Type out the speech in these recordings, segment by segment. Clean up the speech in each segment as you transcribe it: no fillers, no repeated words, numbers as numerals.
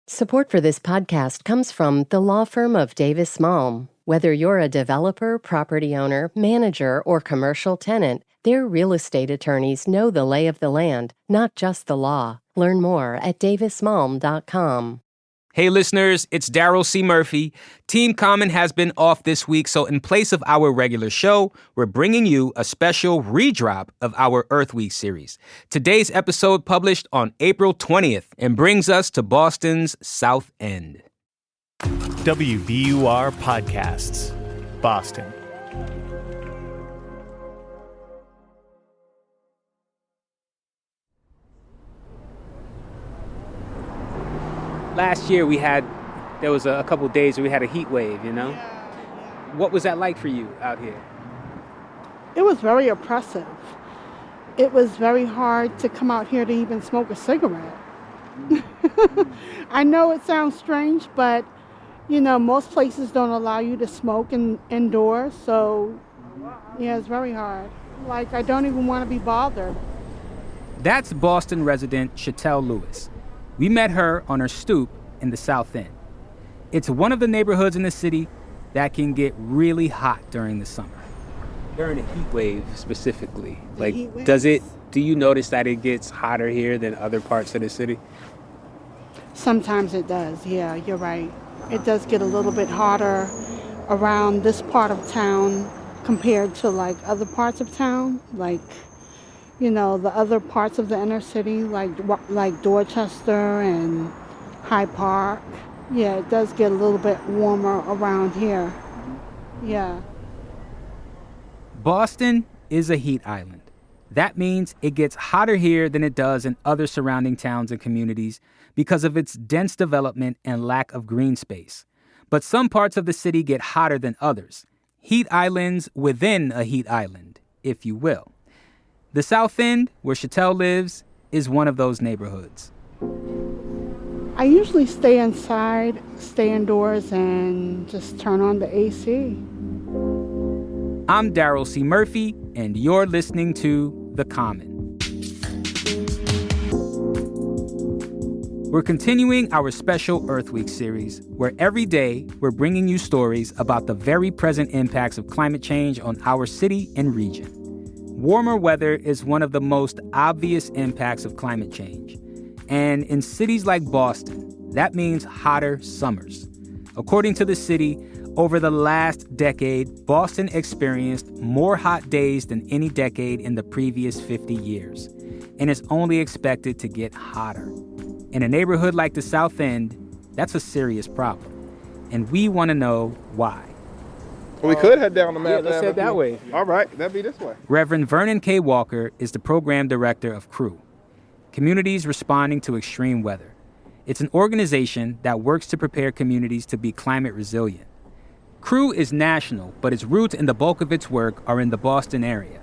Support for this podcast comes from the law firm of Davis Malm. Whether you're a developer, property owner, manager, or commercial tenant, their real estate attorneys know the lay of the land, not just the law. Learn more at davismalm.com. Hey listeners, it's Daryl C. Murphy. Team Common has been off this week, so in place of our regular show, we're bringing you a special redrop of our Earth Week series. Today's episode published on April 20th and brings us to Boston's South End. WBUR Podcasts, Boston. Last year there was a couple days where we had a heat wave, you know? What was that like for you out here? It was very oppressive. It was very hard to come out here to even smoke a cigarette. I know it sounds strange, but you know, most places don't allow you to smoke indoors, so yeah, it's very hard. Like, I don't even want to be bothered. That's Boston resident Chatelle Lewis. We met her on her stoop in the South End. It's one of the neighborhoods in the city that can get really hot during the summer. During a heat wave specifically, do you notice that it gets hotter here than other parts of the city? Sometimes it does, yeah, you're right. It does get a little bit hotter around this part of town compared to like other parts of town, like, you know, the other parts of the inner city, like Dorchester and Hyde Park. Yeah, it does get a little bit warmer around here. Yeah. Boston is a heat island. That means it gets hotter here than it does in other surrounding towns and communities because of its dense development and lack of green space. But some parts of the city get hotter than others. Heat islands within a heat island, if you will. The South End, where Chatelle lives, is one of those neighborhoods. I usually stay inside, stay indoors, and just turn on the AC. I'm Daryl C. Murphy, and you're listening to The Common. We're continuing our special Earth Week series, where every day we're bringing you stories about the very present impacts of climate change on our city and region. Warmer weather is one of the most obvious impacts of climate change. And in cities like Boston, that means hotter summers. According to the city, over the last decade, Boston experienced more hot days than any decade in the previous 50 years. And it's only expected to get hotter. In a neighborhood like the South End, that's a serious problem. And we want to know why. We could head down the map. Yeah, let's head that way. All right, that'd be this way. Reverend Vernon K. Walker is the program director of CREW, Communities Responding to Extreme Weather. It's an organization that works to prepare communities to be climate resilient. CREW is national, but its roots and the bulk of its work are in the Boston area.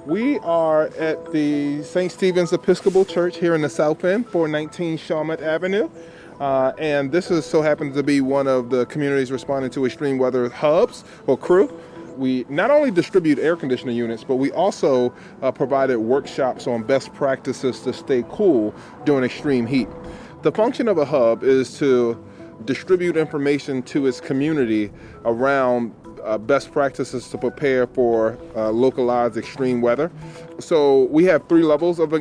We are at the St. Stephen's Episcopal Church here in the South End, 419 Shawmut Avenue. And this so happens to be one of the Communities Responding to Extreme Weather hubs, or CREW. We not only distribute air conditioning units, but we also provided workshops on best practices to stay cool during extreme heat. The function of a hub is to distribute information to its community around best practices to prepare for localized extreme weather. So we have 3 levels of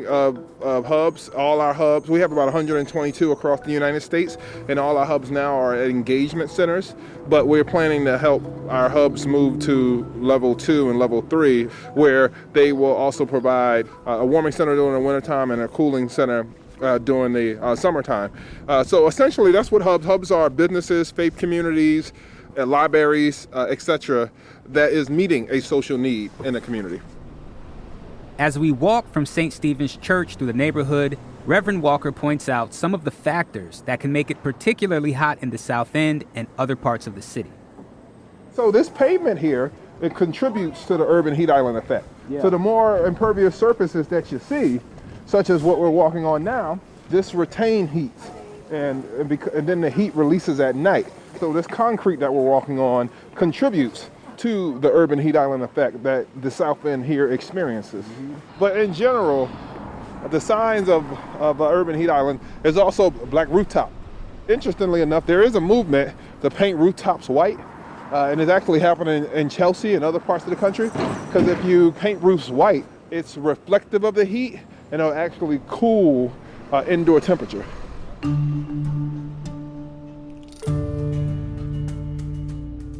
hubs. All our hubs, we have about 122 across the United States, and all our hubs now are at engagement centers. But we're planning to help our hubs move to level 2 and level 3, where they will also provide a warming center during the wintertime and a cooling center during the summertime. So essentially, that's what hubs are: businesses, faith communities, libraries, etc., that is meeting a social need in the community. As we walk from St. Stephen's Church through the neighborhood, Reverend Walker points out some of the factors that can make it particularly hot in the South End and other parts of the city. So this pavement here, it contributes to the urban heat island effect. Yeah. So the more impervious surfaces that you see, such as what we're walking on now, this retain heat, and then the heat releases at night. So this concrete that we're walking on contributes to the urban heat island effect that the South End here experiences. Mm-hmm. But in general, the signs of an urban heat island is also black rooftop. Interestingly enough, there is a movement to paint rooftops white, and it's actually happening in Chelsea and other parts of the country, because if you paint roofs white, it's reflective of the heat, and it'll actually cool indoor temperature.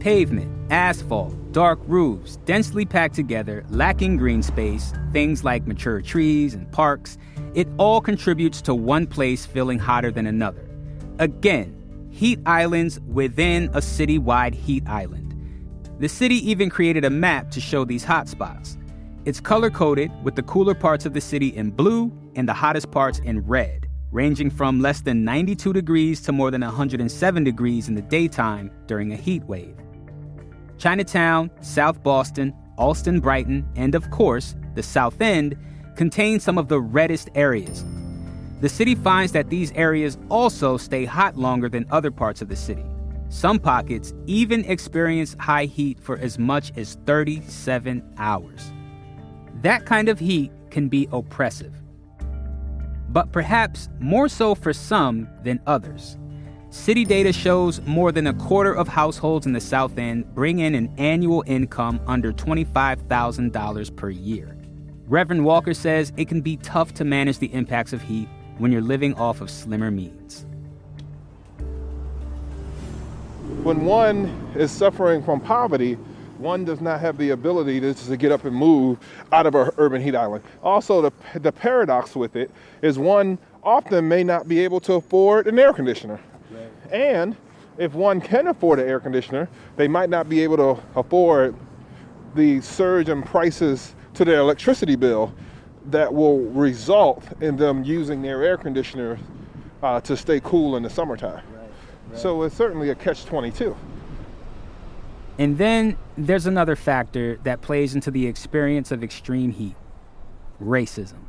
Pavement, asphalt, dark roofs, densely packed together, lacking green space, things like mature trees and parks, it all contributes to one place feeling hotter than another. Again, heat islands within a citywide heat island. The city even created a map to show these hotspots. It's color-coded with the cooler parts of the city in blue and the hottest parts in red, ranging from less than 92 degrees to more than 107 degrees in the daytime during a heat wave. Chinatown, South Boston, Allston Brighton, and of course, the South End contain some of the reddest areas. The city finds that these areas also stay hot longer than other parts of the city. Some pockets even experience high heat for as much as 37 hours. That kind of heat can be oppressive, but perhaps more so for some than others. City data shows more than a quarter of households in the South End bring in an annual income under $25,000 per year. Reverend Walker says it can be tough to manage the impacts of heat when you're living off of slimmer means. When one is suffering from poverty, one does not have the ability to get up and move out of an urban heat island. Also, the paradox with it is one often may not be able to afford an air conditioner. Right. And if one can afford an air conditioner, they might not be able to afford the surge in prices to their electricity bill that will result in them using their air conditioner to stay cool in the summertime. Right. So it's certainly a catch-22. And then there's another factor that plays into the experience of extreme heat: racism.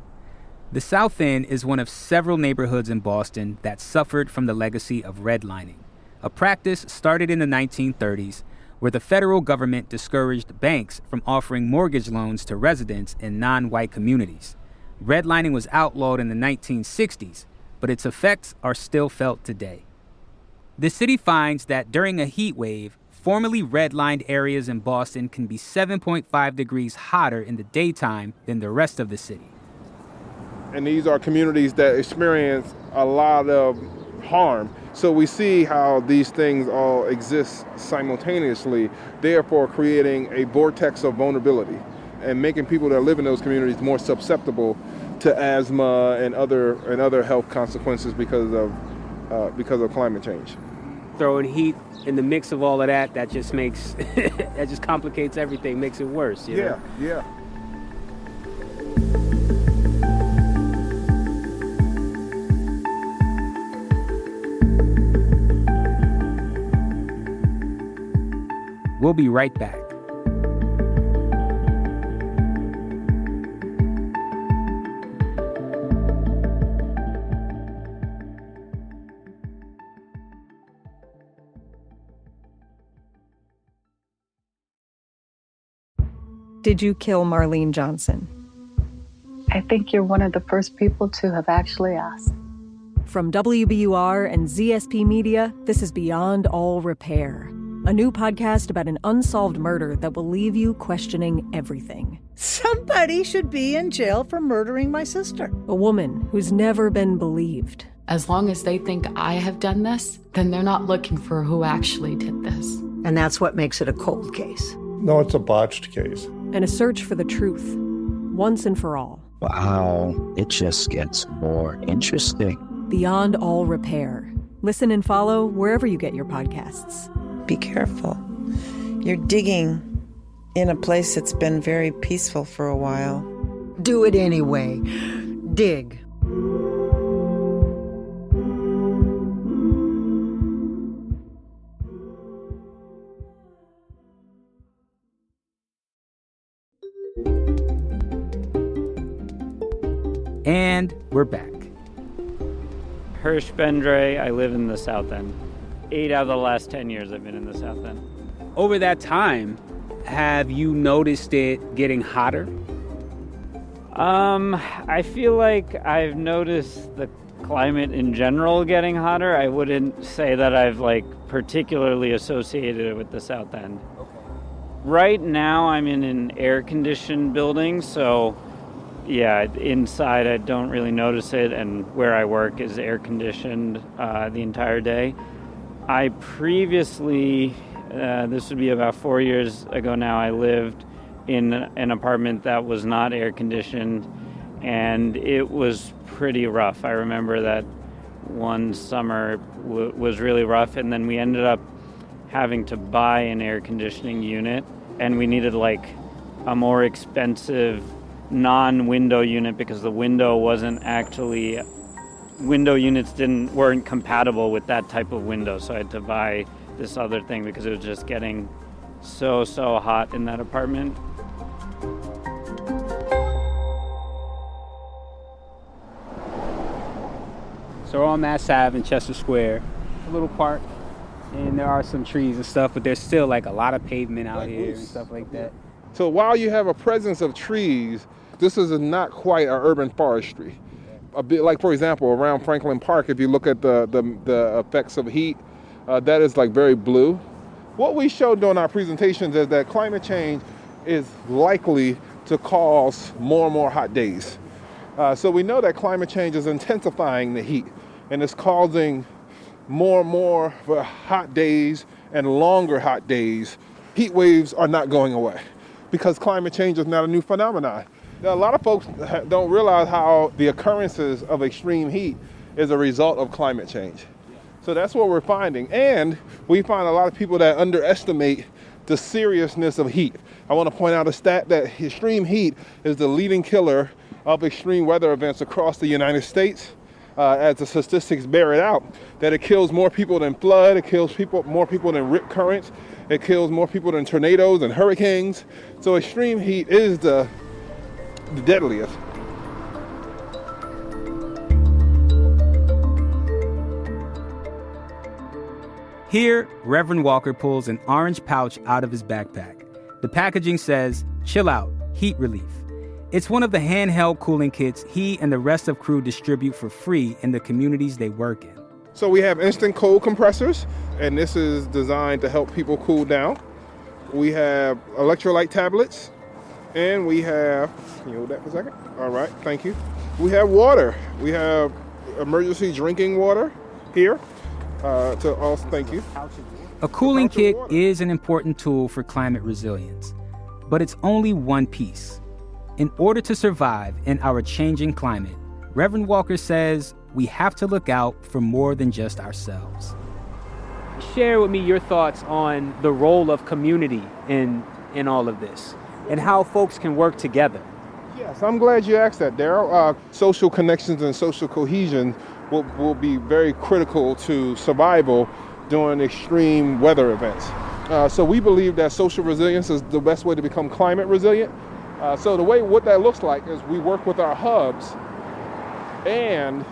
The South End is one of several neighborhoods in Boston that suffered from the legacy of redlining, a practice started in the 1930s where the federal government discouraged banks from offering mortgage loans to residents in non-white communities. Redlining was outlawed in the 1960s, but its effects are still felt today. The city finds that during a heat wave, formerly redlined areas in Boston can be 7.5 degrees hotter in the daytime than the rest of the city. And these are communities that experience a lot of harm. So we see how these things all exist simultaneously, therefore creating a vortex of vulnerability and making people that live in those communities more susceptible to asthma and other health consequences because of climate change. Throwing heat in the mix of all of that just makes that just complicates everything, makes it worse. You know? Yeah. We'll be right back. Did you kill Marlene Johnson? I think you're one of the first people to have actually asked. From WBUR and ZSP Media, this is Beyond All Repair, a new podcast about an unsolved murder that will leave you questioning everything. Somebody should be in jail for murdering my sister. A woman who's never been believed. As long as they think I have done this, then they're not looking for who actually did this. And that's what makes it a cold case. No, it's a botched case. And a search for the truth, once and for all. Wow, it just gets more interesting. Beyond All Repair. Listen and follow wherever you get your podcasts. Be careful. You're digging in a place that's been very peaceful for a while. Do it anyway. Dig. And we're back. Hirsch Bendre, I live in the South End. 8 out of the last 10 years I've been in the South End. Over that time, have you noticed it getting hotter? I feel like I've noticed the climate in general getting hotter. I wouldn't say that I've particularly associated it with the South End. Okay. Right now I'm in an air-conditioned building, so yeah, inside I don't really notice it, and where I work is air-conditioned the entire day. I previously, this would be about 4 years ago now, I lived in an apartment that was not air-conditioned, and it was pretty rough. I remember that one summer was really rough, and then we ended up having to buy an air conditioning unit, and we needed a more expensive non-window unit because the window wasn't actually, window units weren't compatible with that type of window, so I had to buy this other thing because it was just getting so hot in that apartment. So we're on Mass Ave in Chester Square, a little park, and there are some trees and stuff, but there's still a lot of pavement out here and stuff like that. So while you have a presence of trees, this is not quite an urban forestry. A bit like, for example, around Franklin Park, if you look at the effects of heat, that is very blue. What we showed during our presentations is that climate change is likely to cause more and more hot days. So we know that climate change is intensifying the heat, and it's causing more and more hot days and longer hot days. Heat waves are not going away because climate change is not a new phenomenon. Now, a lot of folks don't realize how the occurrences of extreme heat is a result of climate change. So that's what we're finding. And we find a lot of people that underestimate the seriousness of heat. I want to point out a stat that extreme heat is the leading killer of extreme weather events across the United States. As the statistics bear it out, that it kills more people than flood, it kills more people than rip currents, it kills more people than tornadoes and hurricanes. So extreme heat is the deadliest. Here, Reverend Walker pulls an orange pouch out of his backpack. The packaging says, "Chill out, heat relief." It's one of the handheld cooling kits he and the rest of crew distribute for free in the communities they work in. So we have instant cold compressors, and this is designed to help people cool down. We have electrolyte tablets, and we have, can you hold that for a second? All right, thank you. We have water. We have emergency drinking water here. Thank you. A cooling kit is an important tool for climate resilience, but it's only one piece. In order to survive in our changing climate, Reverend Walker says we have to look out for more than just ourselves. Share with me your thoughts on the role of community in all of this and how folks can work together. Yes, I'm glad you asked that, Daryl. Social connections and social cohesion will be very critical to survival during extreme weather events. So we believe that social resilience is the best way to become climate resilient. So what that looks like is we work with our hubs, and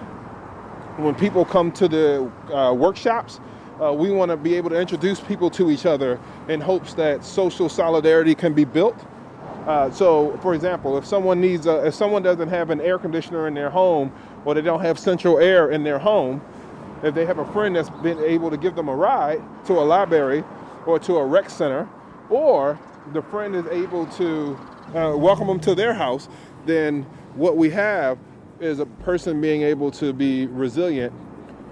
when people come to the workshops, we want to be able to introduce people to each other in hopes that social solidarity can be built. So, for example, if someone doesn't have an air conditioner in their home, or they don't have central air in their home, if they have a friend that's been able to give them a ride to a library or to a rec center, or the friend is able to welcome them to their house, then what we have is a person being able to be resilient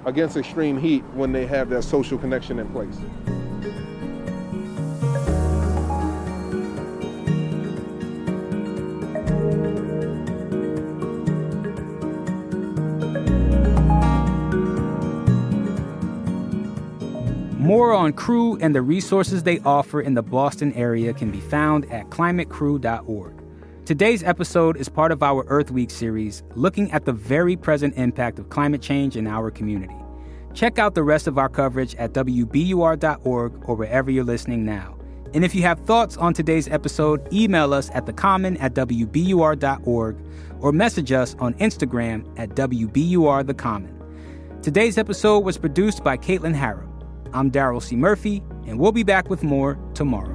against extreme heat when they have that social connection in place. More on Crew and the resources they offer in the Boston area can be found at climatecrew.org. Today's episode is part of our Earth Week series, looking at the very present impact of climate change in our community. Check out the rest of our coverage at WBUR.org or wherever you're listening now. And if you have thoughts on today's episode, email us at thecommon@WBUR.org or message us on Instagram at WBURTheCommon. Today's episode was produced by Caitlin Harrop. I'm Daryl C. Murphy, and we'll be back with more tomorrow.